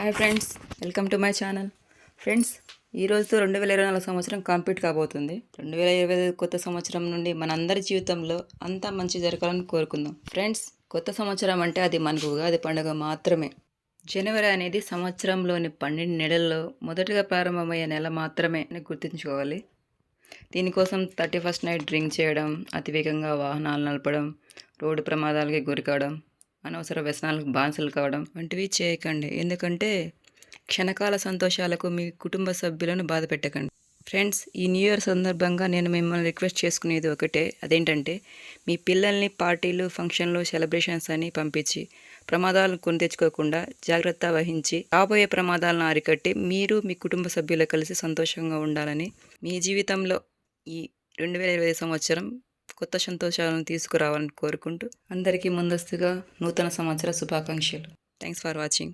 Hi friends, welcome to my channel. Friends, ఈ రోజుతో 2024 సంవత్సరం కంప్లీట్ కాబోతుంది. 2025 కొత్త సంవత్సరం నుండి మనందరి జీవితంలో అంతా మంచి జరగాలని కోరుకుందాం. ఫ్రెండ్స్, కొత్త సంవత్సరం అంటే అది మనకు ఉగాది పండుగ మాత్రమే. జనవరి అనేది సంవత్సరంలోని 12 నెలల్లో మొదటిగా ప్రారంభమయ్యే నెల మాత్రమే అని గుర్తుంచుకోవాలి. దీనికోసం 31st నైట్ డ్రింక్ చేయడం, అతివేగంగా వాహనాలు నడపడం, రోడ్డు ప్రమాదాలకి గురికావడం, అనవసర వ్యసనాలకు బానిసలు కావడం వంటివి చేయకండి. ఎందుకంటే క్షణకాల సంతోషాలకు మీ కుటుంబ సభ్యులను బాధ పెట్టకండి. ఫ్రెండ్స్, ఈ న్యూ ఇయర్ సందర్భంగా నేను మిమ్మల్ని రిక్వెస్ట్ చేసుకునేది ఒకటే, అదేంటంటే మీ పిల్లల్ని పార్టీలు, ఫంక్షన్లు, సెలబ్రేషన్స్ అని పంపించి ప్రమాదాలను కొని తెచ్చుకోకుండా జాగ్రత్త వహించి రాబోయే ప్రమాదాలను అరికట్టి మీరు మీ కుటుంబ సభ్యులు కలిసి సంతోషంగా ఉండాలని, మీ జీవితంలో ఈ 2025 సంవత్సరం కొత్త సంతోషాలను తీసుకురావాలని కోరుకుంటూ అందరికీ ముందస్తుగా నూతన సంవత్సర శుభాకాంక్షలు. Thanks for watching.